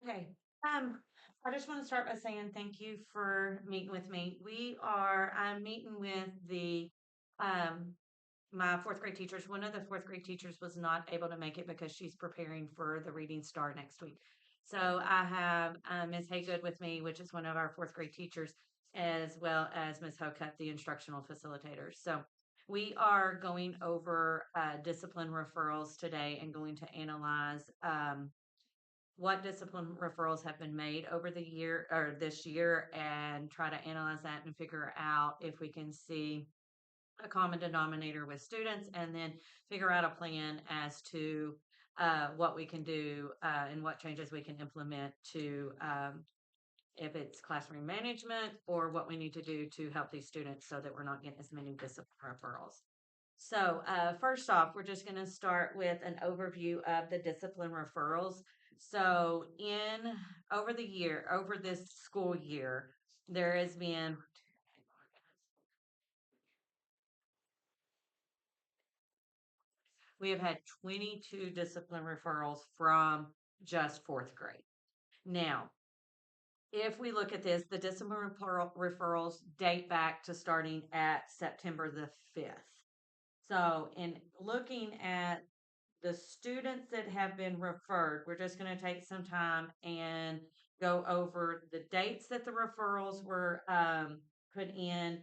Okay. Um, I just want to start by saying thank you for meeting with me. I'm meeting with um, my fourth grade teachers. One of the fourth grade teachers was not able to make it because she's preparing for the Reading Star next week. So I have Ms. Haygood with me, which is one of our fourth grade teachers, as well as Ms. Hocutt, the instructional facilitator. So we are going over discipline referrals today and going to analyze what discipline referrals have been made over the year or this year and try to analyze that and figure out if we can see a common denominator with students and then figure out a plan as to what we can do and what changes we can implement to if it's classroom management or what we need to do to help these students so that we're not getting as many discipline referrals. So, first off, we're just going to start with an overview of the discipline referrals. So, in over this school year, there has been, we have had 22 discipline referrals from just fourth grade. Now, if we look at this, the discipline referrals date back to starting at September the 5th. So, in looking at the students that have been referred, we're just going to take some time and go over the dates that the referrals were put in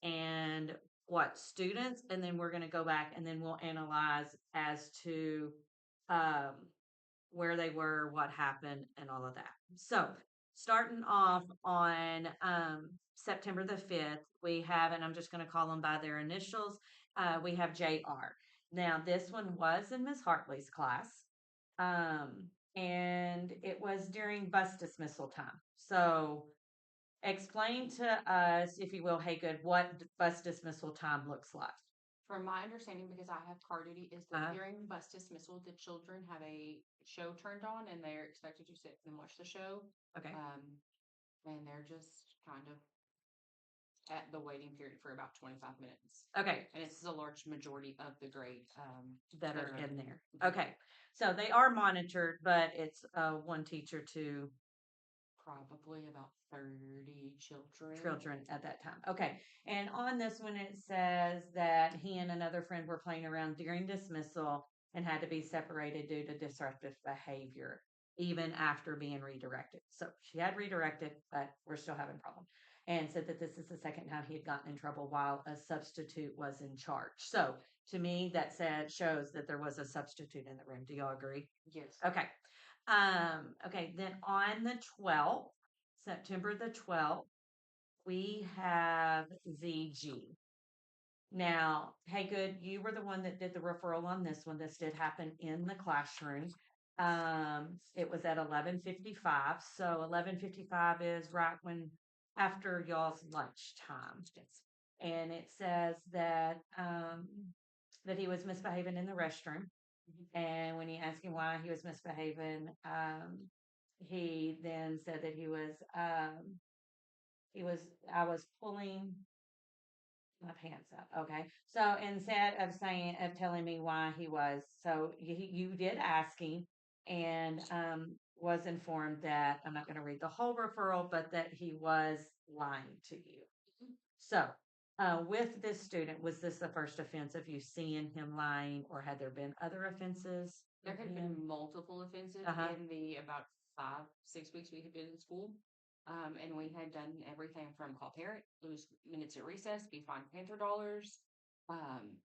and what students, and then we're going to go back and then we'll analyze as to um, where they were, what happened, and all of that. So, starting off on September the 5th, we have, and I'm just going to call them by their initials, we have JR. Now, this one was in Miss Hartley's class, and it was during bus dismissal time. So, explain to us, if you will, hey, good, what bus dismissal time looks like. From my understanding, because I have car duty, is that Uh, during bus dismissal, the children have a show turned on and they're expected to sit and watch the show. okay, Um, and they're just kind of at the waiting period for about 25 minutes. okay, And it's a large majority of the grade that that are are in there. mhm, Okay. So they are monitored, but it's one teacher to probably about 30 children. children at that time. Okay. And on this one, it says that he and another friend were playing around during dismissal and had to be separated due to disruptive behavior, even after being redirected. So she had redirected, but we're still having problems. And said that this is the second time he had gotten in trouble while a substitute was in charge. So to me, that said shows that there was a substitute in the room. Do y'all agree? Yes. Okay. Okay, then on the 12th, September the 12th, we have ZG. Now, hey, good, you were the one that did the referral on this one. This did happen in the classroom. It was at 11:55. So 11:55 is right when after y'all's lunchtime. And it says that he was misbehaving in the restroom. Mhm. And when he asked him why he was misbehaving, he then said that he was, I was pulling my pants up. Okay. So instead of telling me why he was, so you did ask him and was informed that I'm not going to read the whole referral, but that he was lying to you. So, with this student, was this the first offense of you seeing him lying, or had there been other offenses There with had him? been multiple offenses Uh huh. in the about 5, 6 weeks we had been in school. And we had done everything from call parent, lose minutes at recess, be fined $100. Um,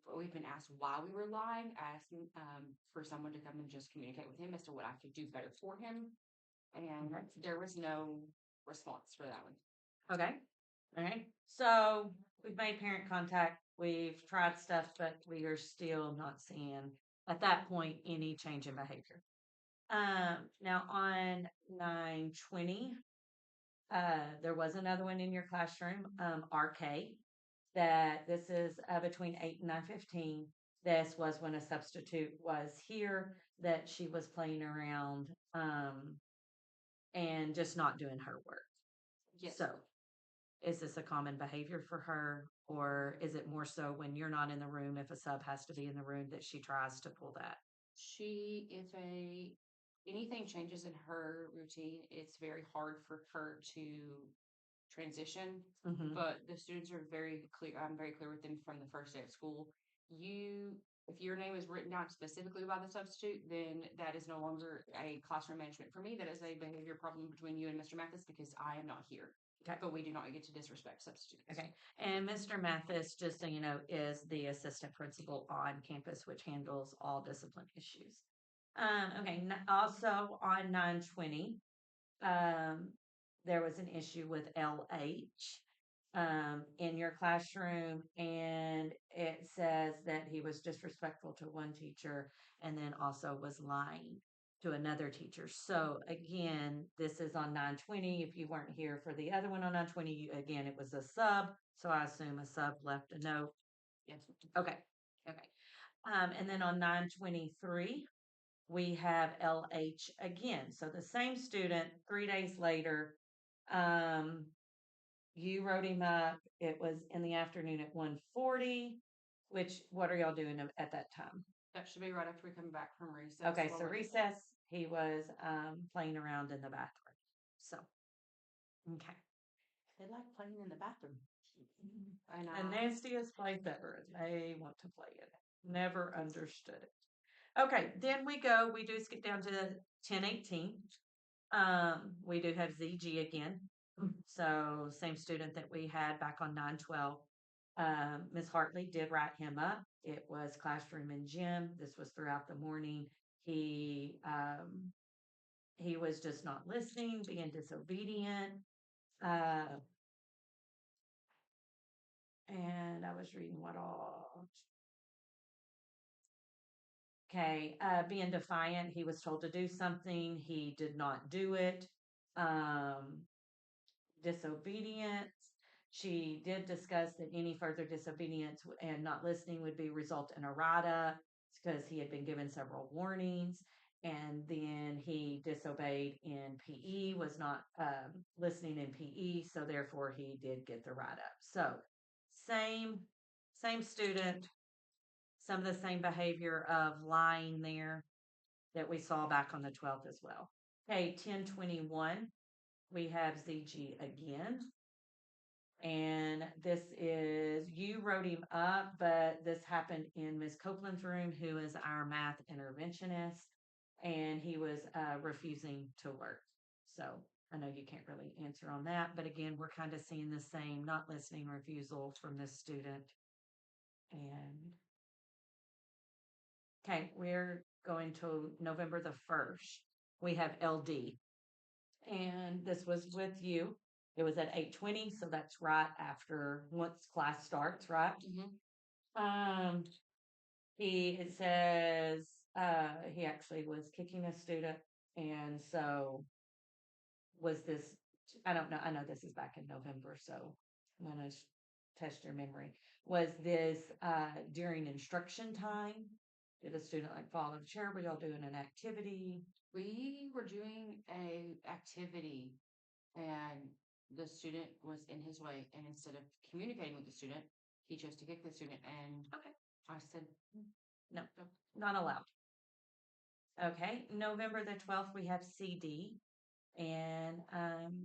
but we've been asked why we were lying, asking for someone to come and just communicate with him as to what I could do better for him. And there was no response for that one. Okay. All right. So we've made parent contact. We've tried stuff, but we are still not seeing at that point any change in behavior. Now on 9/20, there was another one in your classroom, RK, that this is between 8 and 9:15. This was when a substitute was here that she was playing around and just not doing her work. Yes. So, is this a common behavior for her, or is it more so when you're not in the room, if a sub has to be in the room, that she tries to pull that? She is a anything changes in her routine, it's very hard for her to transition. Mhm. But the students are very clear. I'm very clear with them from the first day of school. You, if your name is written down specifically by the substitute, then that is no longer a classroom management for me. That is a behavior problem between you and Mr. Mathis because I am not here. Okay. But we do not get to disrespect substitutes. Okay. And Mr. Mathis, just so you know, is the assistant principal on campus, which handles all discipline issues. Okay. Also on 920, um, there was an issue with LH in your classroom, and it says that he was disrespectful to one teacher and then also was lying to another teacher. So again, this is on 920. If you weren't here for the other one on 920, again, it was a sub. So I assume a sub left a note. Yes. Okay. Okay. And then on 923, we have LH again. So the same student, 3 days later, um, you wrote him up. It was in the afternoon at 1:40, which what are y'all doing at that time? That should be right after we come back from recess. Okay, while so we're- recess, he was playing around in the bathroom. So okay. They like playing in the bathroom. I know. The nastiest place ever. They want to play it. Never understood it. Okay, then we go, we do skip down to 1018. We do have ZG again. So same student that we had back on 912. Ms. Hartley did write him up. It was classroom and gym. This was throughout the morning. He was just not listening, being disobedient. And I was reading what all. Okay, being defiant. He was told to do something. He did not do it. Disobedience. She did discuss that any further disobedience and not listening would be result in errata because he had been given several warnings. And then he disobeyed in PE, was not listening in PE, so therefore he did get the write up. So same student, some of the same behavior of lying there that we saw back on the 12th as well. Okay, 1021, we have ZG again. And this is, you wrote him up, but this happened in Ms. Copeland's room, who is our math interventionist, and he was refusing to work. So I know you can't really answer on that, but again, we're kind of seeing the same not listening refusal from this student. And okay, we're going to November the 1st. We have LD, and this was with you. It was at 8:20, so that's right after once class starts, right? Um, it says he actually was kicking a student, and so was this. I don't know. I know this is back in November, so I'm gonna test your memory. Was this during instruction time? Did a student like fall in the chair? Were y'all doing an activity? We were doing a activity and the student was in his way, and instead of communicating with the student, he chose to kick the student, and Okay. I said, No, not allowed. Okay, November the 12th, we have CD, and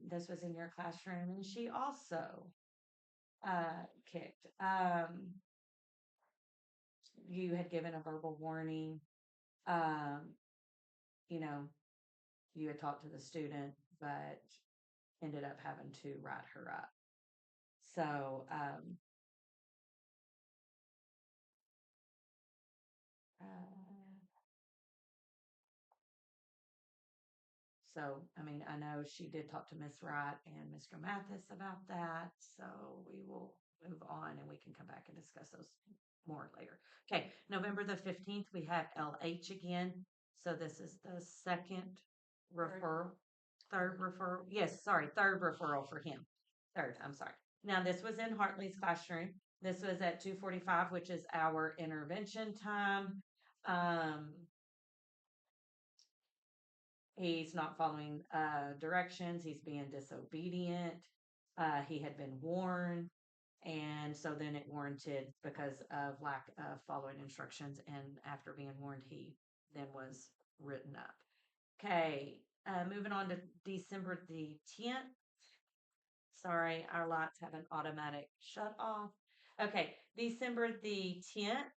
this was in your classroom, and she also kicked. You had given a verbal warning. Um, you know, you had talked to the student, but ended up having to write her up. So, so, I mean, I know she did talk to Miss Wright and Mr. Mathis about that. So we will move on and we can come back and discuss those more later. Okay, November the 15th, we have LH again. So this is the second referral, third referral. Yes, sorry, third referral for him. Third, I'm sorry. Now this was in Hartley's classroom. This was at 2:45, which is our intervention time. He's not following directions. He's being disobedient. He had been warned. And so then it warranted because of lack of following instructions. And after being warned, he then was written up. Okay, moving on to December the 10th. Sorry, our lights have an automatic shut off. Okay, December the 10th,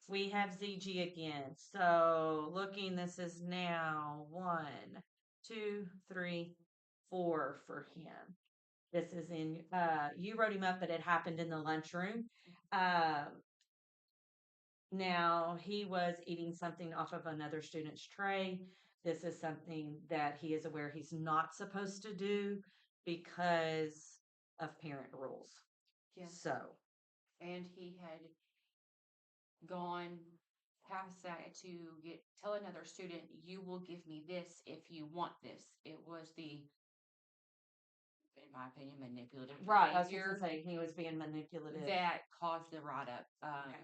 we have ZG again. So looking, this is now one, two, three, four for him. This is in, you wrote him up, but it happened in the lunchroom. Now he was eating something off of another student's tray. This is something that he is aware he's not supposed to do because of parent rules. Yes. So, And he had gone past that to tell another student, you will give me this if you want this. It was the, in my opinion, manipulative right, I was behavior just saying he was being manipulative. that caused the write up. Okay.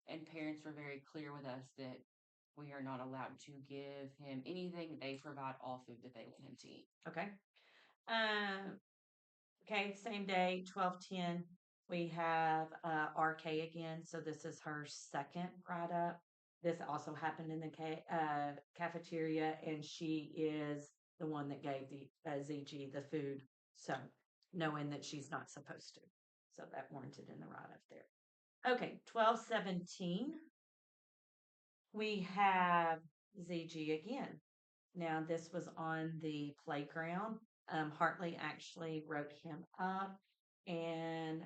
And parents were very clear with us that we are not allowed to give him anything. They provide all food that they want him to eat. Okay. Okay, same day, 12:10. We have RK again. So this is her second write up. This also happened in the cafeteria, and she is the one that gave the ZG the food. So knowing that she's not supposed to. So that warranted in the write up there. Okay, 12:17. We have ZG again. Now, this was on the playground. Hartley actually wrote him up, and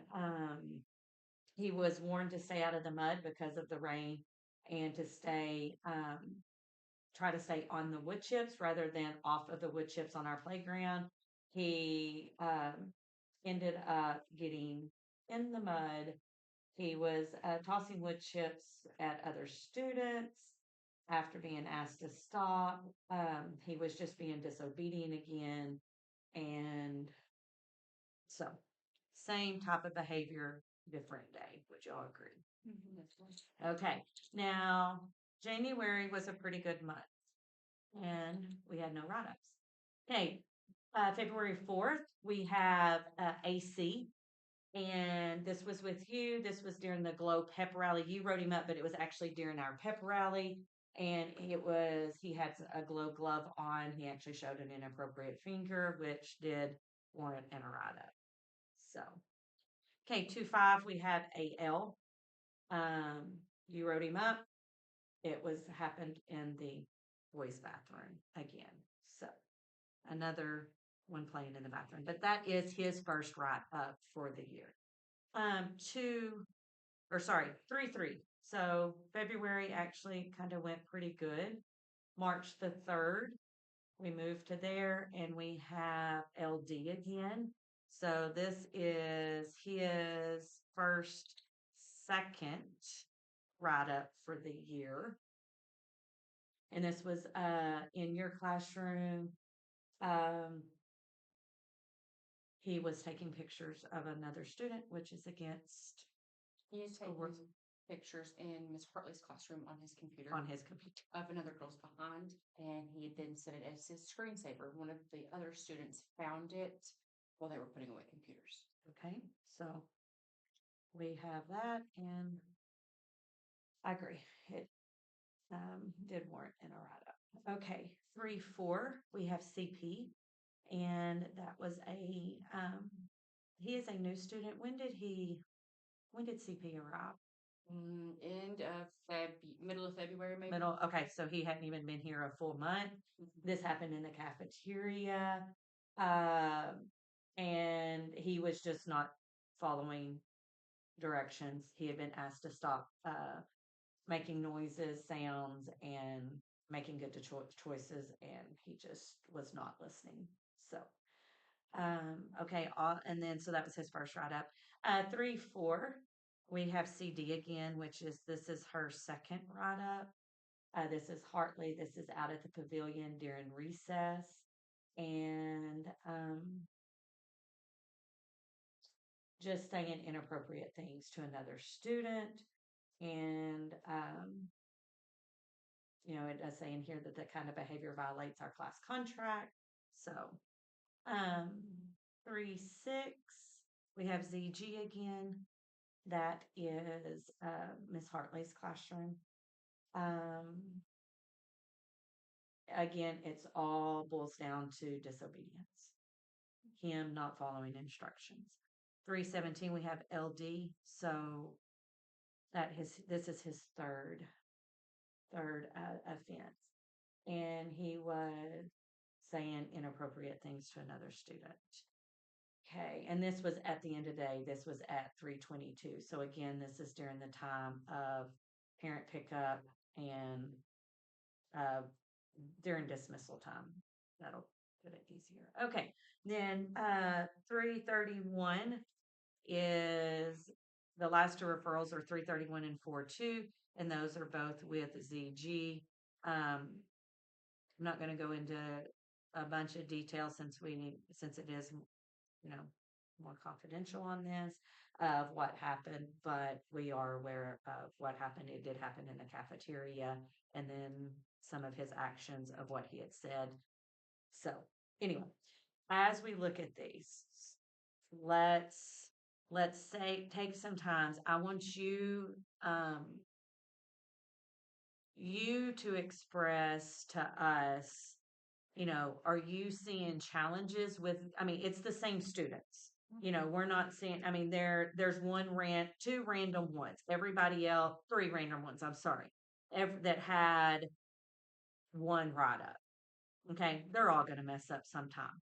he was warned to stay out of the mud because of the rain and to try to stay on the wood chips rather than off of the wood chips on our playground. He ended up getting in the mud. He was tossing wood chips at other students after being asked to stop. He was just being disobedient again. And so, same type of behavior, different day. Would y'all agree? Okay. Now, January was a pretty good month, and we had no write ups. Okay. February 4th, we have AC. And this was with you. This was during the Glow pep rally. You wrote him up, but it was actually during our pep rally. And he had a Glow glove on. He actually showed an inappropriate finger, which did warrant an errata. So, okay, 2-5, we have AL. You wrote him up. It happened in the boys' bathroom again. So, another one playing in the bathroom, but that is his first write up for the year. 3-3. So February actually kind of went pretty good. March the 3rd, we moved to there and we have LD again. So this is his second write up for the year. And this was in your classroom. He was taking pictures of another student, which is against He is schoolwork. taking pictures in Miss Hartley's classroom on his computer On of another girl's behind, and he then set it as his screensaver. One of the other students found it while they were putting away computers. Okay, so we have that, and I agree. It did warrant an errata. Okay, 3-4, we have CP, and that was he is a new student. When did CP arrive? End of middle of February, maybe. Okay, so he hadn't even been here a full month. This happened in the cafeteria, and he was just not following directions. He had been asked to stop making noises, sounds, and making good choices, and he just was not listening. So, okay, and then so that was his first write up. 3-4, we have CD again, this is her second write up. This is Hartley. This is out at the pavilion during recess, and just saying inappropriate things to another student. And it does say in here that that kind of behavior violates our class contract. So, 3-6, we have ZG again. That is Miss Hartley's classroom. again, it's all boils down to disobedience, him not following instructions. 317, we have LD. So this is his third offense, and he was saying inappropriate things to another student. Okay, and this was at the end of the day. This was at 3:22. So again, this is during the time of parent pickup and uh, during dismissal time. That'll put it easier. Okay, then 331 is the last two referrals are 331 and 42, and those are both with ZG. I'm not going to go into a bunch of detail since it is, you know, more confidential on this of what happened, but we are aware of what happened. It did happen in the cafeteria, and then some of his actions of what he had said. So anyway, as we look at these, let's say take some time. I want you to express to us, are you seeing challenges with, I mean, it's the same students. We're not seeing, I mean, there's two random ones. Everybody else, three random ones, I'm sorry, that had one write up. Okay, they're all going to mess up sometime.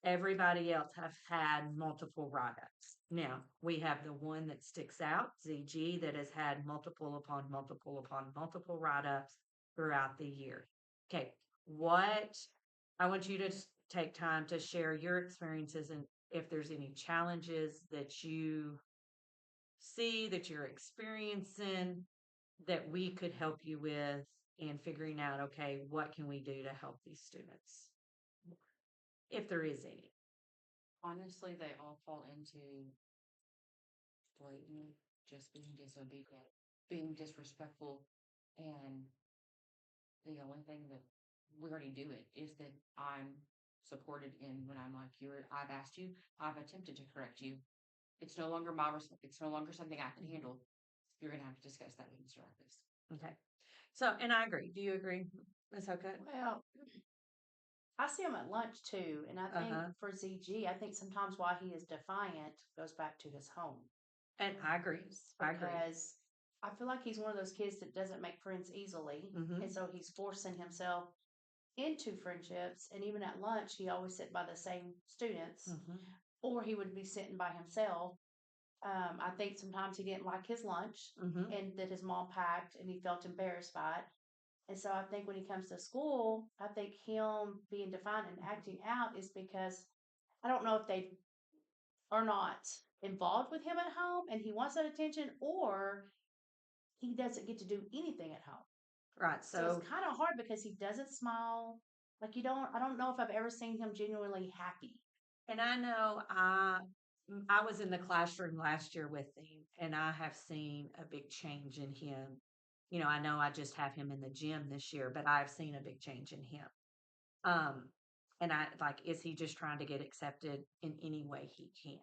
Everybody else have had multiple write-ups. Now, we have the one that sticks out, ZG, that has had multiple upon multiple upon multiple write-ups throughout the year. Okay, I want you to take time to share your experiences and if there's any challenges that you see that you're experiencing that we could help you with in figuring out, okay, what can we do to help these students? If there is any. Honestly, they all fall into blatant, just being disobedient, being disrespectful, and the only thing that we already do it is that I'm supported in when I'm like, I've asked you, I've attempted to correct you. It's no longer it's no longer something I can handle. You're going to have to discuss that with Mr. Arthur. Okay. So, and I agree. Do you agree, Ms. Hocutt? Well, I see him at lunch too, and I think for ZG, I think sometimes why he is defiant goes back to his home. And I agree. Because I feel like he's one of those kids that doesn't make friends easily, and so he's forcing himself into friendships. And even at lunch, he always sit by the same students, or he would be sitting by himself. I think sometimes he didn't like his lunch, and that his mom packed, and he felt embarrassed by it. And so I think when he comes to school, I think him being defiant and acting out is because I don't know if they are not involved with him at home and he wants that attention, or he doesn't get to do anything at home. Right. So it's kind of hard because he doesn't smile. Like I don't know if I've ever seen him genuinely happy. And I know I was in the classroom last year with him, and I have seen a big change in him. I know I just have him in the gym this year, but I've seen a big change in him. And I like, is he just trying to get accepted in any way he can?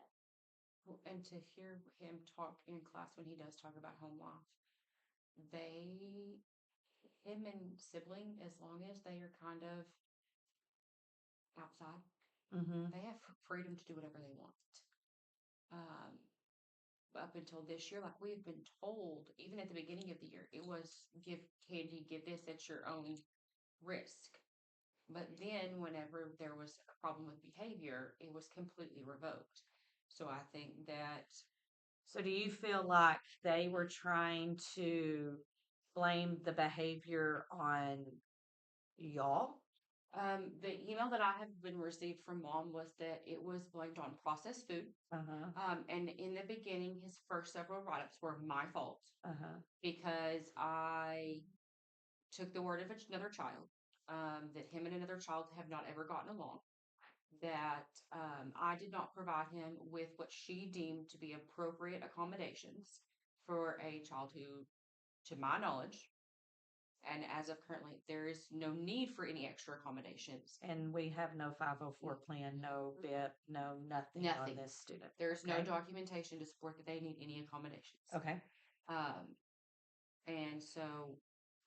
And to hear him talk in class when he does talk about home life, him and sibling, as long as they are kind of outside, they have freedom to do whatever they want. Up until this year, like we have been told, even at the beginning of the year, it was give candy, give this at your own risk. But then, whenever there was a problem with behavior, it was completely revoked. So I think that. So, do you feel like they were trying to blame the behavior on y'all? The email that I have been received from mom was that it was blamed on processed food. And in the beginning, his first several write-ups were my fault because I took the word of another child, that him and another child have not ever gotten along, that I did not provide him with what she deemed to be appropriate accommodations for a child who, to my knowledge, and as of currently, there is no need for any extra accommodations. And we have no 504 plan, no BIP, no nothing on this student. There's no documentation to support that they need any accommodations. Okay. And so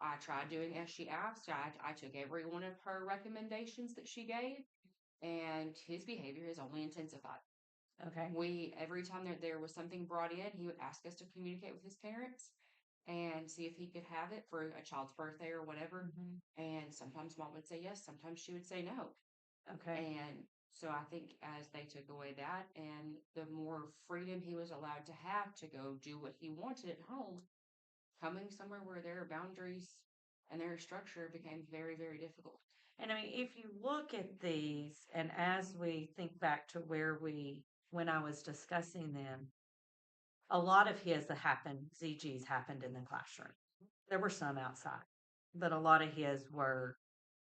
I tried doing as she asked. I took every one of her recommendations that she gave, and his behavior has only intensified. Okay. Every time there was something brought in, he would ask us to communicate with his parents and see if he could have it for a child's birthday or whatever. Mhm. And sometimes mom would say yes, sometimes she would say no. Okay. And so I think as they took away that and the more freedom he was allowed to have to go do what he wanted at home, coming somewhere where there are boundaries and there is structure became very, very difficult. And I mean, if you look at these, and as we think back to when I was discussing them, a lot of his that happened, ZG's happened in the classroom. There were some outside, but a lot of his were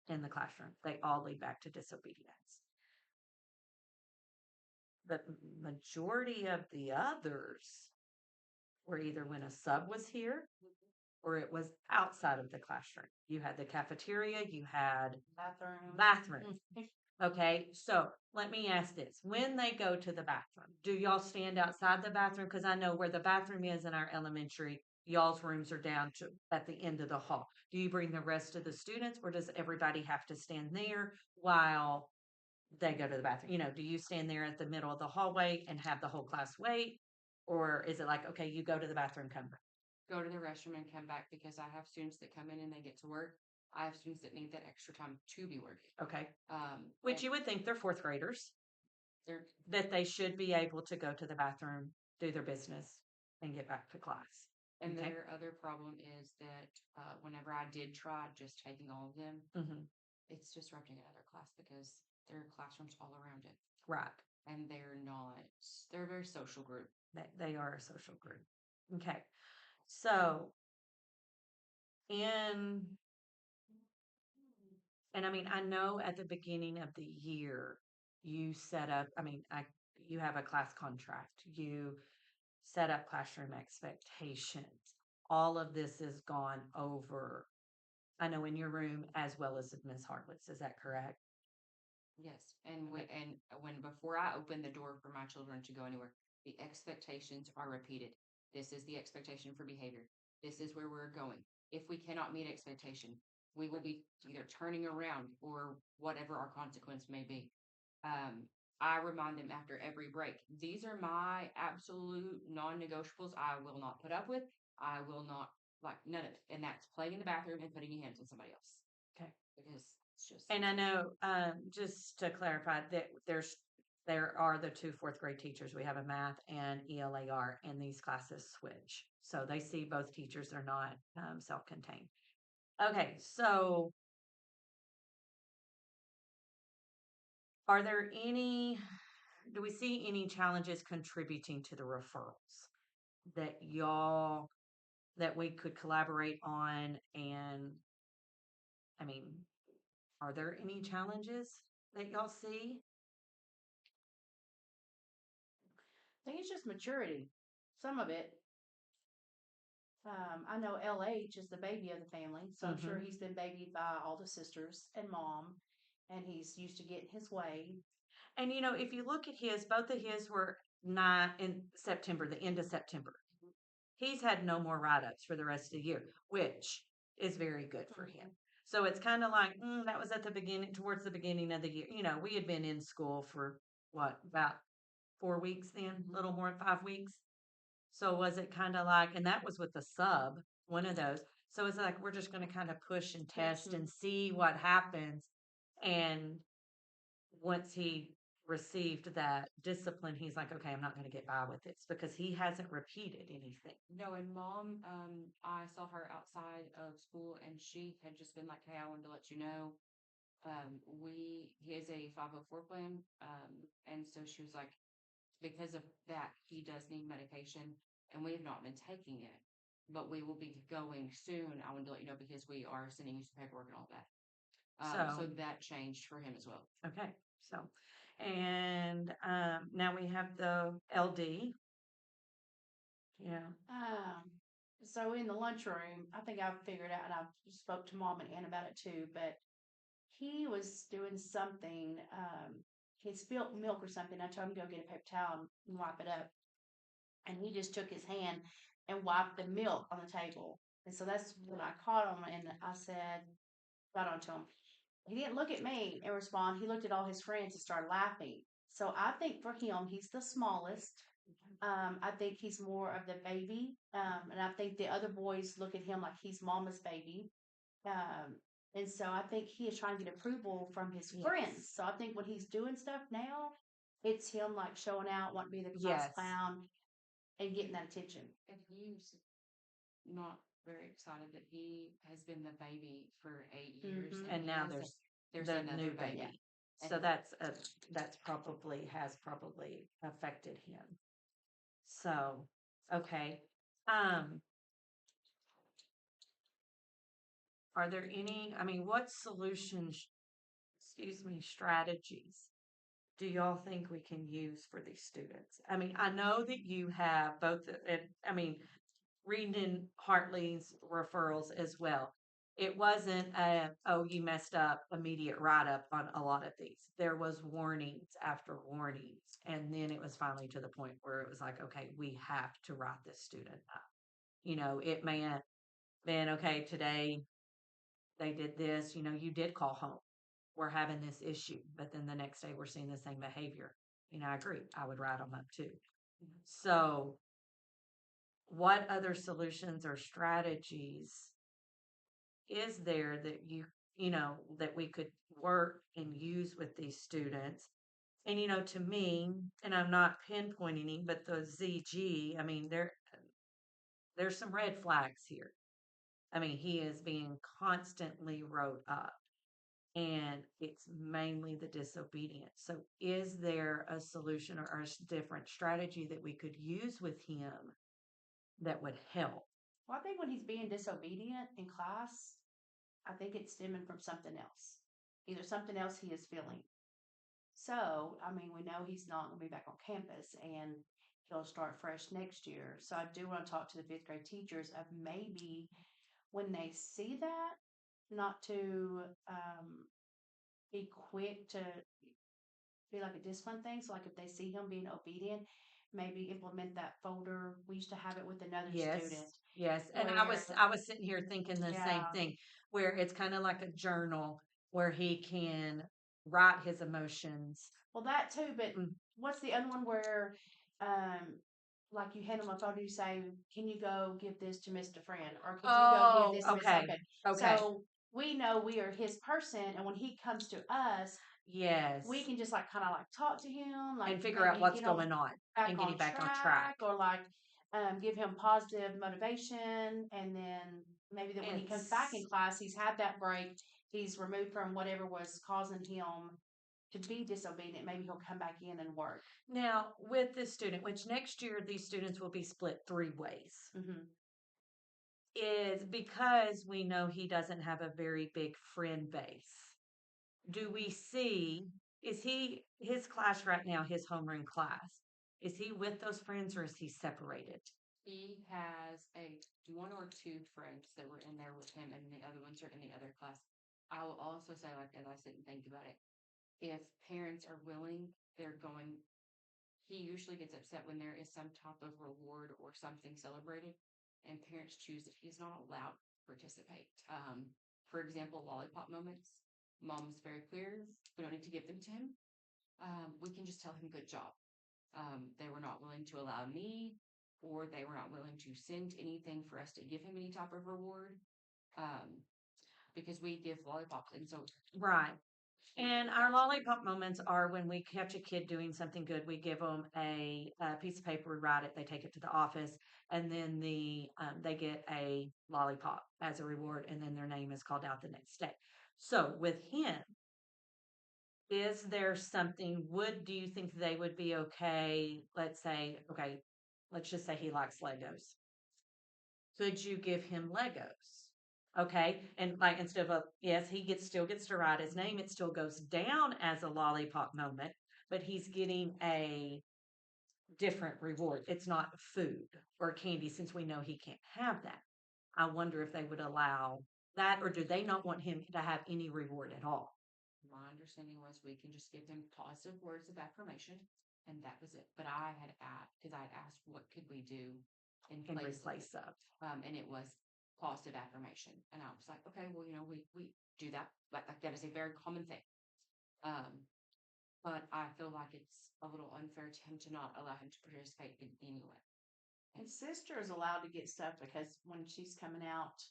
in the classroom. They all lead back to disobedience. The majority of the others were either when a sub was here or it was outside of the classroom. You had the cafeteria, you had bathrooms. Okay, so let me ask this. When they go to the bathroom, do y'all stand outside the bathroom? Because I know where the bathroom is in our elementary, y'all's rooms are down to at the end of the hall. Do you bring the rest of the students, or does everybody have to stand there while they go to the bathroom? Do you stand there at the middle of the hallway and have the whole class wait? Or is it like, okay, you go to the bathroom, come back? Go to the restroom and come back because I have students that come in and they get to work. I have students that need that extra time to be working. Okay. And Which you would think they're fourth graders, they're that they should be able to go to the bathroom, do their business, and get back to class. and Okay. their other problem is that whenever I did try just taking all of them, Hmm. it's disrupting another class because there are classrooms all around it. Right. And they're a very social group. They are a social group. Okay. So, in, and I mean, I know at the beginning of the year, you set up, you have a class contract, you set up classroom expectations. All of this is gone over, I know, in your room as well as Ms. Hartley's. Is that correct? Yes, and Okay. when before I open the door for my children to go anywhere, the expectations are repeated. This is the expectation for behavior. This is where we're going. If we cannot meet expectation, we will be either turning around or whatever our consequence may be. Um, I remind them after every break. These are my absolute non-negotiables. I will not put up with. I will not like none of it, and that's playing in the bathroom and putting your hands on somebody else Okay. because it's just And I know, just to clarify, that there are the two fourth grade teachers. We have a math and ELAR, and these classes switch. So they see both teachers. They're not self-contained. Okay, so are there do we see any challenges contributing to the referrals that that we could collaborate on? And I mean, are there any challenges that y'all see? I think it's just maturity. Some of it. I know LH is the baby of the family, so I'm sure Mhm. he's been babied by all the sisters and mom, and he's used to getting his way. And if you look at both of his were not in September, the end of September. He's had no more write ups for the rest of the year, which is very good for him. So it's kind of like, that was at the beginning, towards the beginning of the year. We had been in school for what, about 4 weeks then, a little more than 5 weeks. So was it kind of like, and that was with the sub, one of those. So it's like, we're just going to kind of push and test and see what happens. And once he received that discipline, he's like, okay, I'm not going to get by with this because he hasn't repeated anything. No, and mom, I saw her outside of school and she had just been like, hey, I wanted to let you know. He is a 504 plan. And so she was like, because of that, he does need medication and we have not been taking it, but we will be going soon. I wanted to let you know because we are sending you some paperwork and all that. So that changed for him as well. Okay. So, and now we have the LD. Yeah. So in the lunchroom, I think I've figured out, and I've spoke to mom and Ann about it too, but he was doing something. He spilled milk or something. I told him to go get a paper towel and wipe it up, and he just took his hand and wiped the milk on the table. And so that's when I caught him and I said, got onto him. He didn't look at me and respond. He looked at all his friends and started laughing. So I think for him, he's the smallest. I think he's more of the baby. And I think the other boys look at him like he's mama's baby. And so I think he is trying to get approval from his friends. Yes. So I think when he's doing stuff now, it's him like showing out, wanting to be the class Yes. clown and getting that attention. And he's not very excited that he has been the baby for 8 years, Mhm. And he now has there's there's the another new baby. baby. And So that's probably has probably affected him. So, okay. Are there any, I mean, what solutions, excuse me, strategies do y'all think we can use for these students? I mean, I know that you have both, I mean, reading in Hartley's referrals as well. It wasn't a, oh, you messed up, immediate write up on a lot of these. There was warnings after warnings. And then it was finally to the point where it was like, okay, we have to write this student up. You know, it may have been, okay, today they did this, you know, you did call home. We're having this issue. But then the next day we're seeing the same behavior. You know, I agree. I would write them up too. So, what other solutions or strategies is there that you know, that we could work and use with these students? And, you know, to me, and I'm not pinpointing, but the ZG, I mean, there's some red flags here. I mean, he is being constantly wrote up, and it's mainly the disobedience. So, is there a solution or a different strategy that we could use with him that would help? Well, I think when he's being disobedient in class, I think it's stemming from something else. Either something else he is feeling. So, I mean, we know he's not going to be back on campus and he'll start fresh next year. So, I do want to talk to the fifth grade teachers of maybe when they see that, not to be quick to be like a discipline thing. So, like if they see him being obedient, maybe implement that folder. We used to have it with another Yes. student. Yes. And Where, I was sitting here thinking the same yeah, thing, where it's kind of like a journal where he can write his emotions. well, that too, but Mm. what's the other one where, like you hand them a photo, you say, "Can you go give this to Mr. Friend?" or "Could you go give Oh, this to Miss?" okay. Okay, Okay. so we know we are his person, and when he comes to us, Yes. we can just like kind of like talk to him, like And figure out maybe what's get him going on back and get on him back on track. track, or like give him positive motivation, and then maybe that when he comes back in It's class, he's had that break, he's removed from whatever was causing him to be disobedient. Maybe he'll come back in and work. now with this student, which next year these students will be split 3 ways, Hmm. is because we know he doesn't have a very big friend base. Do we see, is he, his class right now, his homeroom class, is he with those friends or is he separated? He has a one or two friends that were in there with him, and the other ones are in the other class. I will also say, like, as I sit and think about it, if parents are willing, they're going. He usually gets upset when there is some type of reward or something celebrated, and parents choose that he's not allowed to participate. For example, lollipop moments. Mom's very clear. We don't need to give them to him. We can just tell him good job. They were not willing to allow me, or they were not willing to send anything for us to give him any type of reward. Um, because we give lollipops, and so Right. And our lollipop moments are when we catch a kid doing something good, we give them a piece of paper, we write it, they take it to the office, and then they get a lollipop as a reward, and then their name is called out the next day. So with him, is there something, do you think they would be okay? Let's say, okay, let's just say he likes Legos. Could you give him Legos? Okay. And like instead of yes, still gets to write his name, it still goes down as a lollipop moment, but he's getting a different reward. It's not food or candy since we know he can't have that. I wonder if they would allow that, or do they not want him to have any reward at all my understanding was we can just give him positive words of affirmation, and that was it. But I had asked, because I had asked, what could we do in in place of it? replace of? And it was positive affirmation. And I was like, okay, well, we do that. Like that is a very common thing. Um, but I feel like it's a little unfair to him to not allow him to participate in any way. His sister is allowed to get stuff because when she's coming out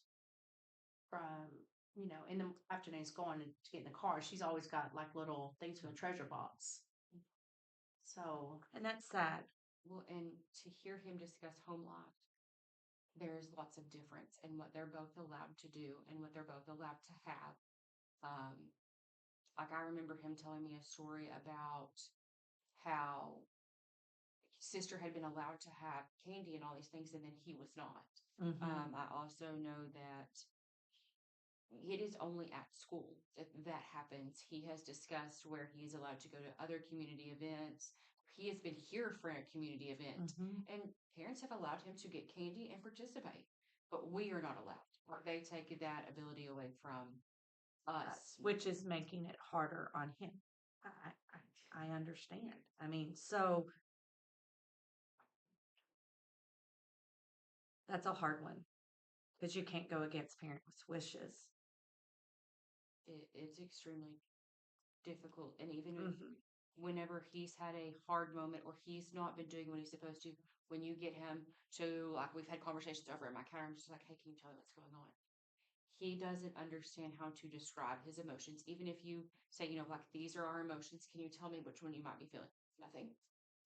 from, in the afternoons going to get in the car, she's always got like little things from the treasure box. So, And that's sad. Well, and to hear him discuss home life, there's lots of difference in what they're both allowed to do and what they're both allowed to have. Um, like I remember him telling me a story about how his sister had been allowed to have candy and all these things, and then he was not. I also know that it is only at school that that happens. He has discussed where he is allowed to go to other community events. He has been here for a community event, and parents have allowed him to get candy and participate, but we are not allowed. Like they take that ability away from us. Which is making it harder on him. I understand. I mean, so that's a hard one because you can't go against parents' wishes. It's extremely difficult, and even Mhm. whenever he's had a hard moment or he's not been doing what he's supposed to, when you get him to like we've had conversations over at my counter, I'm just like, hey, can you tell me what's going on? He doesn't understand how to describe his emotions. Even if you say, like these are our emotions, can you tell me which one you might be feeling? Nothing.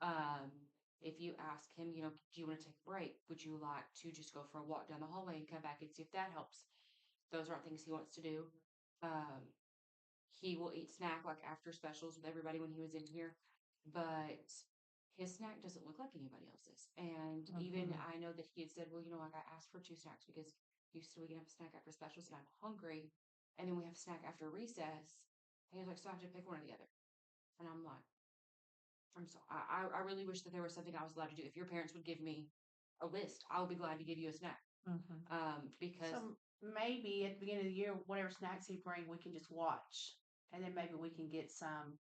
Um, if you ask him, do you want to take a break? Would you like to just go for a walk down the hallway and come back and see if that helps? Those aren't things he wants to do. Um, he will eat snack like after specials with everybody when he was in here, but his snack doesn't look like anybody else's. And even I know that he had said, well, like I asked for 2 snacks because used to we can have a snack after specials and I'm hungry, and then we have a snack after recess. And he was like, so I have to pick one or the other. And I'm like, I'm so I really wish that there was something I was allowed to do. If your parents would give me a list, I would be glad to give you a snack. Because so maybe at the beginning of the year, whatever snacks he bring, we can just watch, and then maybe we can get some.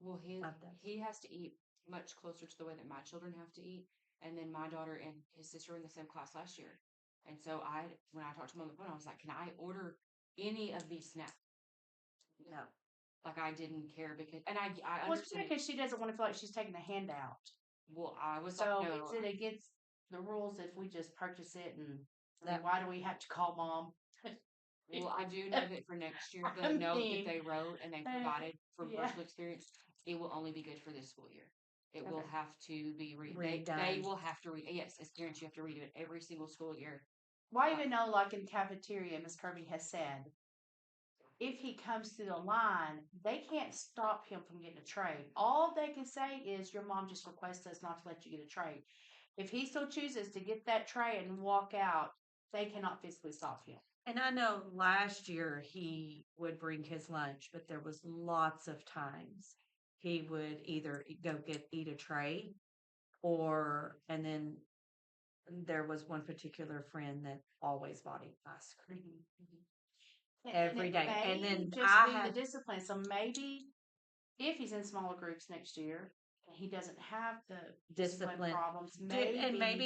well, Of those. he has to eat much closer to the way that my children have to eat. And then my daughter and his sister were in the same class last year. And so when I talked to him on the phone, I was like, can I order any of these snacks? No. Like I didn't care because, and I Well, it's understand. because she doesn't want to feel like she's taking a handout. Well, I was So like, no. is it against the rules if we just purchase it and That- why do we have to call mom? Well, I do know that for next year, the I note mean, that they wrote and they provided from yeah. personal experience, it will only be good for this school year. It will Okay. have to be they Redone. will have to read. Yes, as parents, you have to read it every single school year. Well, I even know, like in cafeteria, Miss Kirby has said, if he comes through the line, they can't stop him from getting a trade. All they can say is, your mom just requests us not to let you get a trade. If he still chooses to get that tray and walk out, they cannot physically stop him. And I know last year he would bring his lunch, but there was lots of times he would either go eat a tray and then there was one particular friend that always bought him ice cream every it day. may And then just I be had the discipline. So maybe if he's in smaller groups next year, and he doesn't have the discipline problems. and maybe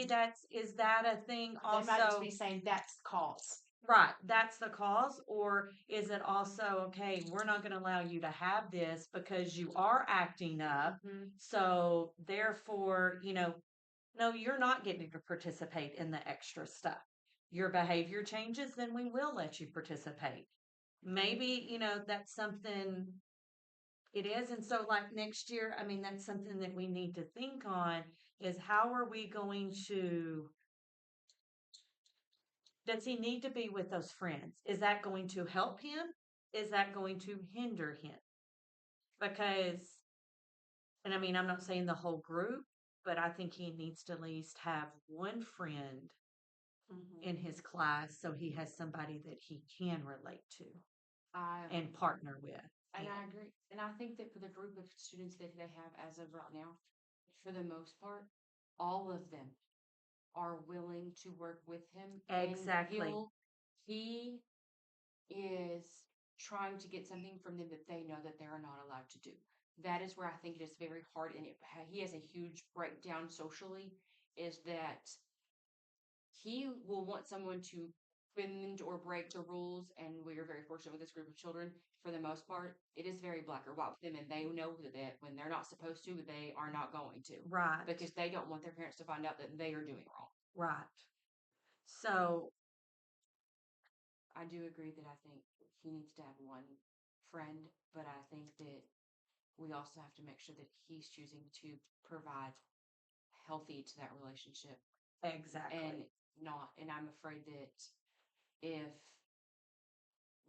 is that a thing They might just also? be saying that's the cause. Right, that's the cause, or is it also okay? We're not going to allow you to have this because you are acting up. So therefore, no, you're not getting to participate in the extra stuff. Your behavior changes, then we will let you participate. Maybe, that's something it is. And so, like next year, I mean, that's something that we need to think on is how are we going to, does he need to be with those friends? Is that going to help him? Is that going to hinder him? Because, and I mean, I'm not saying the whole group, but I think he needs to at least have one friend in his class so he has somebody that he can relate to and partner with. And I agree. And I think that for the group of students that they have as of right now, for the most part, all of them are willing to work with him. Exactly. And he is trying to get something from them that they know that they are not allowed to do. That is where I think it is very hard. And he has a huge breakdown socially is that he will want someone to bend or break the rules, and we are very fortunate with this group of children. For the most part, it is very black or white with them, and they know that when they're not supposed to, they are not going to, Right. because they don't want their parents to find out that they are doing wrong. Right. So, I do agree that I think he needs to have one friend, but I think that we also have to make sure that he's choosing to provide healthy to that relationship and exactly. and I'm afraid that if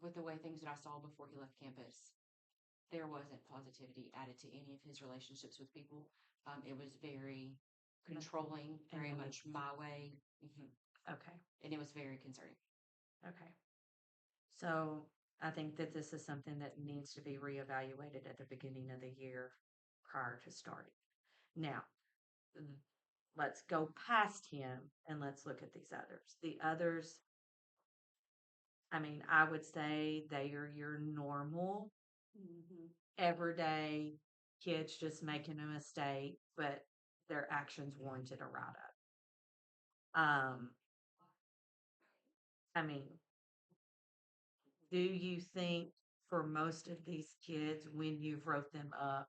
with the way things that I saw before he left campus, there wasn't positivity added to any of his relationships with people. It was very controlling, very And much my way, okay. and it was very concerning. Okay. So I think that this is something that needs to be reevaluated at the beginning of the year prior to starting. Now, mm, let's go past him and let's look at these others. The others, I mean, I would say they are your normal, everyday kids just making a mistake, but their actions warranted a write up. I mean, do you think for most of these kids, when you've wrote them up,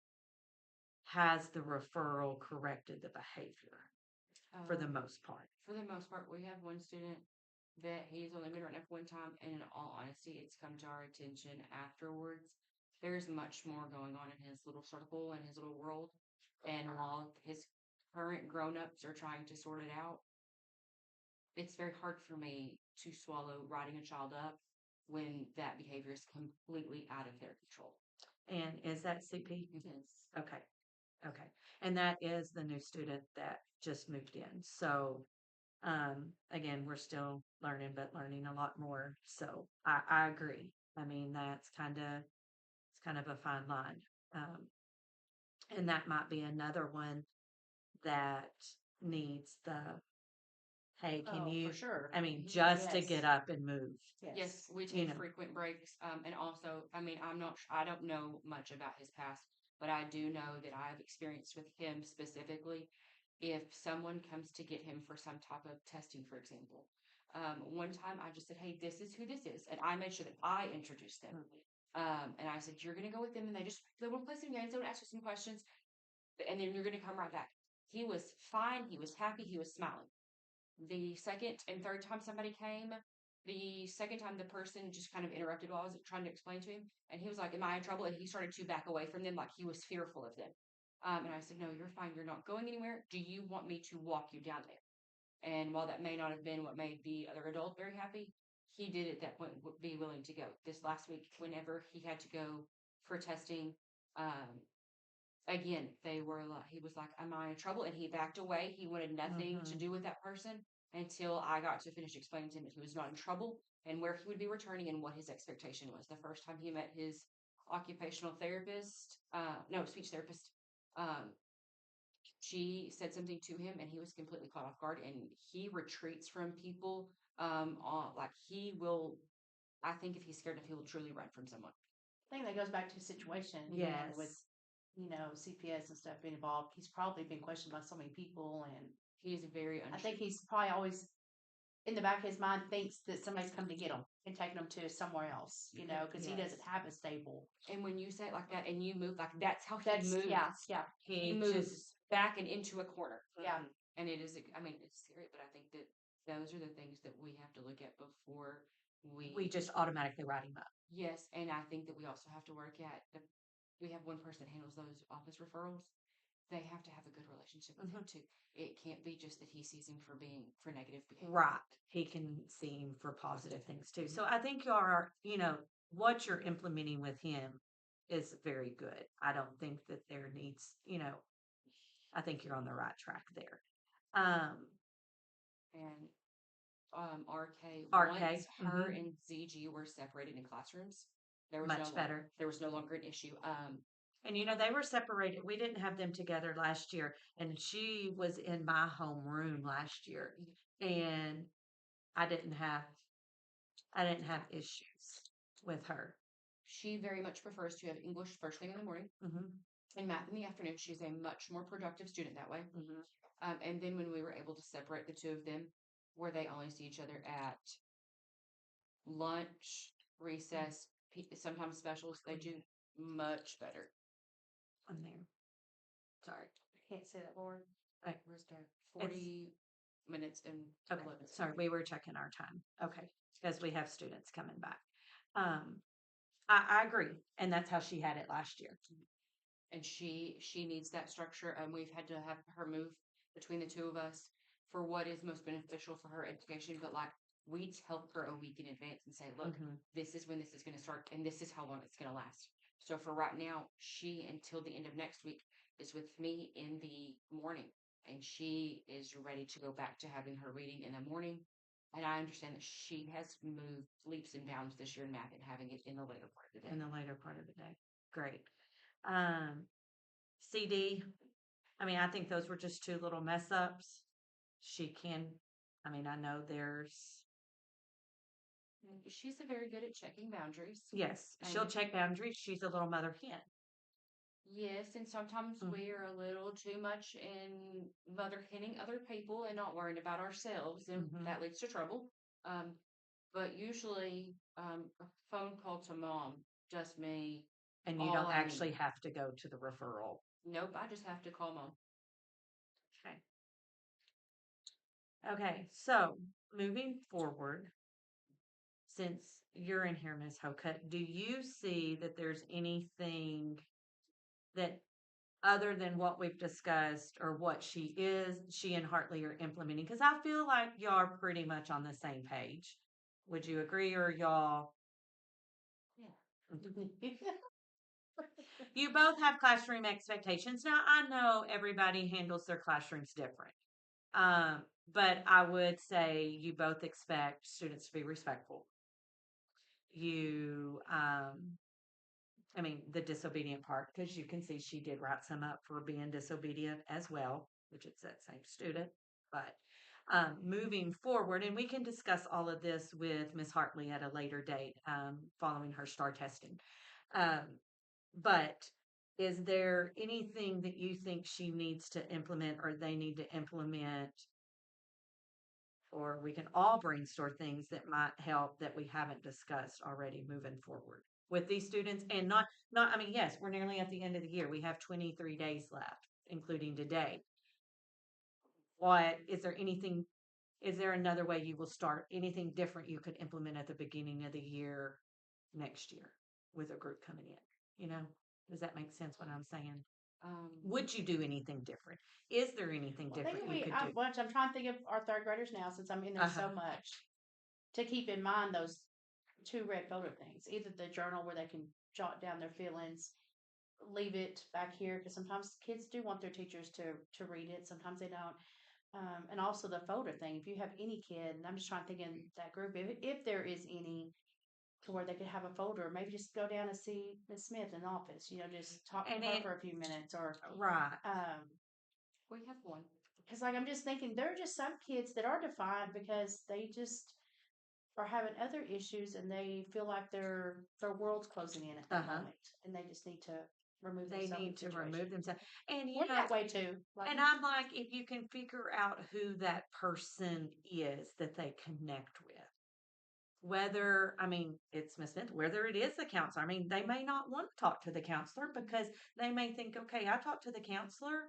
has the referral corrected the behavior for the Um, most part? For the most part, we have one student that he's only been written up one time, and in all honesty, it's come to our attention afterwards. There's much more going on in his little circle and his little world. And while his current grown ups are trying to sort it out, it's very hard for me to swallow writing a child up when that behavior is completely out of their control. And is that CP? Yes. Okay. Okay. And that is the new student that just moved in. So, again, we're still learning, but learning a lot more. So I agree. I mean, it's kind of a fine line. Um, and that might be another one that needs the, hey, can Oh, you, for sure. I mean, just to Yes. get up and move. Yes, we You take know. frequent breaks. And also, I mean, I don't know much about his past, but I do know that I've experienced with him specifically. If someone comes to get him for some type of testing, for example, one time I just said, "Hey, this is who this is," and I made sure that I introduced them. And I said, "You're going to go with them, and they will play some games, they will ask you some questions, and then you're going to come right back." He was fine. He was happy. He was smiling. The second and third time somebody came, the second time the person just kind of interrupted while I was trying to explain to him, and he was like, "Am I in trouble?" And he started to back away from them like he was fearful of them. And I said, "No, you're fine. You're not going anywhere. Do you want me to walk you down there?" And while that may not have been what made the other adult very happy, he did at that point be willing to go. This last week, whenever he had to go for testing, um, again, he was like, "Am I in trouble?" And he backed away. He wanted nothing to do with that person until I got to finish explaining to him that he was not in trouble and where he would be returning and what his expectation was. The first time he met his occupational therapist, no, speech therapist, um, she said something to him and he was completely caught off guard and he retreats from people. Like he will, I think if he's scared enough, he will truly run from someone. I think that goes back to the situation, with Yes. CPS and stuff being involved. He's probably been questioned by so many people, and He is very I unsure. think he's probably always in the back of his mind thinks that somebody's coming to get him and taking him to somewhere else, because he doesn't Yes. have a stable. And when you say it like that and you move like that's how he That's moves. yeah, He He moves just, back and into a corner. yeah. And it is, I mean, it's scary, but I think that those are the things that we have to look at before we just automatically write him up. yes. And I think that we also have to work at we have one person that handles those office referrals. They have to have a good relationship with him too. It can't be just that he sees him for negative behavior. Right. He can see him for positive things too. So I think what you're implementing with him is very good. I don't think that there needs, I think you're on the right track there. And RK, RK, once her and ZG were separated in classrooms, there was much better. There was no longer an issue. And they were separated. We didn't have them together last year. And she was in my homeroom last year. And I didn't have issues with her. She very much prefers to have English first thing in the morning and math in the afternoon. She's a much more productive student that way. And then when we were able to separate the two of them, where they only see each other at lunch, recess, sometimes specials, they do much better. On there. Sorry. Can't say that, Lord. Right. Where's that? 40 minutes and Okay. 11 Sorry, seconds. we were checking our time. Okay. Because we have students coming back. I agree. And that's how she had it last year. And she needs that structure, and we've had to have her move between the two of us for what is most beneficial for her education. But like, we tell her a week in advance and say, look, this is when this is going to start, and this is how long it's going to last. So for right now, she, until the end of next week, is with me in the morning, and she is ready to go back to having her reading in the morning. And I understand that she has moved leaps and bounds this year in math and having it in the later part of the day. In the later part of the day. Great. CD. I mean, I think those were just two little mess ups. I know there's. She's very good at checking boundaries. Yes, she'll check boundaries. She's a little mother hen. Yes, and sometimes we're a little too much in mother henning other people and not worrying about ourselves, and that leads to trouble. But usually, a phone call to mom does me. And you don't actually have to go to the referral. Nope, I just have to call mom. Okay, so moving forward, since you're in here, Ms. Hokut, do you see that there's anything that other than what we've discussed or what she and Hartley are implementing? Because I feel like y'all are pretty much on the same page. Would you agree, or y'all? Yeah. You both have classroom expectations. Now, I know everybody handles their classrooms different. But I would say you both expect students to be respectful. The disobedient part, because you can see she did write some up for being disobedient as well, which it's that same student. But moving forward, and we can discuss all of this with Ms. Hartley at a later date following her STAR testing. But is there anything that you think she needs to implement or they need to implement, or we can all brainstorm things that might help that we haven't discussed already moving forward with these students? And yes, we're nearly at the end of the year. We have 23 days left, including today. Is there another way you will start? Anything different you could implement at the beginning of the year next year with a group coming in? Does that make sense what I'm saying? Would you do anything different? Is there anything different you could do? I'm trying to think of our third graders now, since I'm in there so much, to keep in mind those two red folder things. Either the journal where they can jot down their feelings, leave it back here, because sometimes kids do want their teachers to read it. Sometimes they don't. And also the folder thing. If you have any kid, and I'm just trying to think in that group, if there is any, to where they could have a folder, maybe just go down and see Miss Smith in the office, just talk to her for a few minutes, or right. We have one. Because I'm just thinking there are just some kids that are defiant because they just are having other issues and they feel like their world's closing in at that moment, and they just need to remove themselves. And we're that way too. And I'm like, if you can figure out who that person is that they connect with, whether it's Miss Smith, whether it is the counselor. They may not want to talk to the counselor because they may think, okay, I talked to the counselor.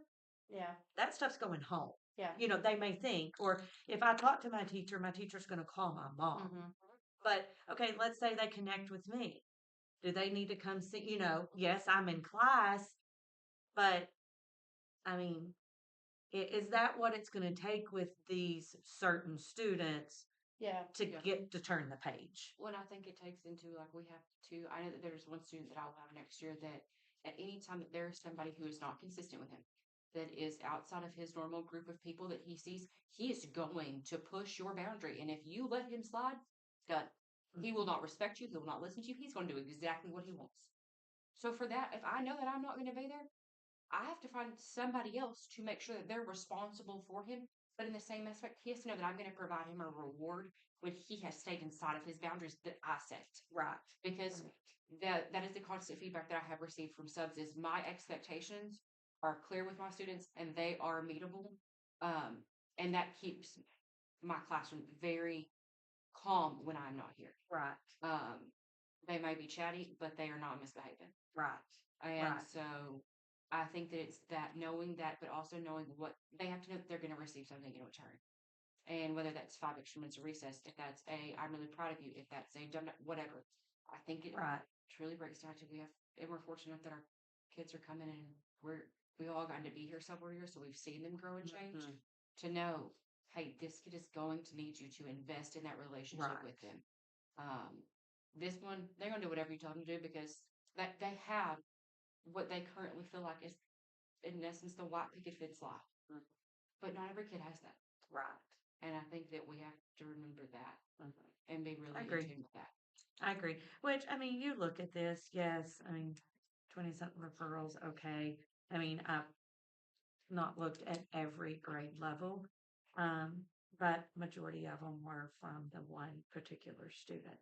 Yeah. That stuff's going home. Yeah. They may think, or if I talk to my teacher's going to call my mom. But okay, let's say they connect with me. Do they need to come see, yes, I'm in class, but is that what it's going to take with these certain students? To turn the page. Well, I think it takes into, I know that there's one student that I'll have next year that at any time that there's somebody who is not consistent with him, that is outside of his normal group of people that he sees, he is going to push your boundary. And if you let him slide, done. He will not respect you. He will not listen to you. He's going to do exactly what he wants. So for that, if I know that I'm not going to be there, I have to find somebody else to make sure that they're responsible for him. But in the same aspect, he has to know that I'm going to provide him a reward when he has stayed inside of his boundaries that I set. Right. Because that is the constant feedback that I have received from subs is my expectations are clear with my students and they are meetable. And that keeps my classroom very calm when I'm not here. Right. They may be chatty, but they are not misbehaving. Right. And Right. so I think that it's that knowing that, but also knowing what they have to know that they're going to receive something in return. And whether that's 5 extra minutes of recess, if that's I'm really proud of you, if that's whatever. I think it Right. truly breaks down to and we're fortunate that our kids are coming in and we all gotten to be here several years, so we've seen them grow and change. Mhm. To know, hey, this kid is going to need you to invest in that relationship Right. with them. This one, they're going to do whatever you tell them to do because that they have what they currently feel like is, in essence, the white picket fence life. Mhm. But not every kid has that. Right. And I think that we have to remember that Mhm. and be really I in agree. tune with that. I agree. Which, I mean, you look at this, yes, I mean, 20 something referrals, okay. I mean, I've not looked at every grade level, but majority of them were from the one particular student.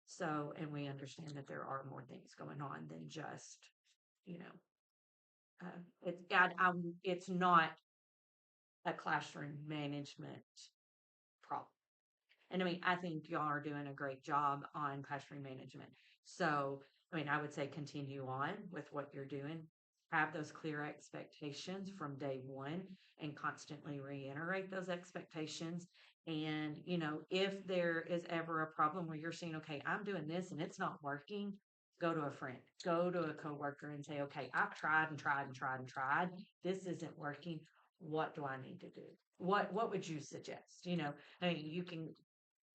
So, and we understand that there are more things going on than just, you know, it's not a classroom management problem. And I mean, I think y'all are doing a great job on classroom management. So, I mean, I would say continue on with what you're doing. Have those clear expectations from day one and constantly reiterate those expectations. And, if there is ever a problem where you're saying, okay, I'm doing this and it's not working, go to a friend, go to a coworker and say, okay, I've tried and tried and tried and tried. This isn't working. What do I need to do? What would you suggest? I mean,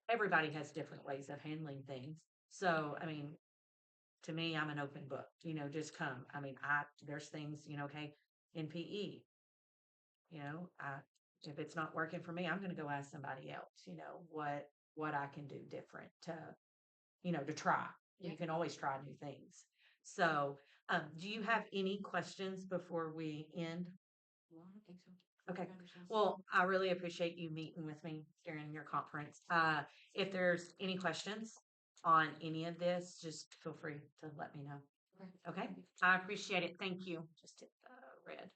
everybody has different ways of handling things. So, I mean, to me, I'm an open book, just come. I mean, there's things, okay, in PE, if it's not working for me, I'm going to go ask somebody else, what I can do different to try. Yeah. You can always try new things. So, do you have any questions before we end? Well, I don't think so. Okay. I understand. Well, I really appreciate you meeting with me during your conference. If there's any questions on any of this, just feel free to let me know. Okay. Okay. I appreciate it. Thank you. Just hit the red.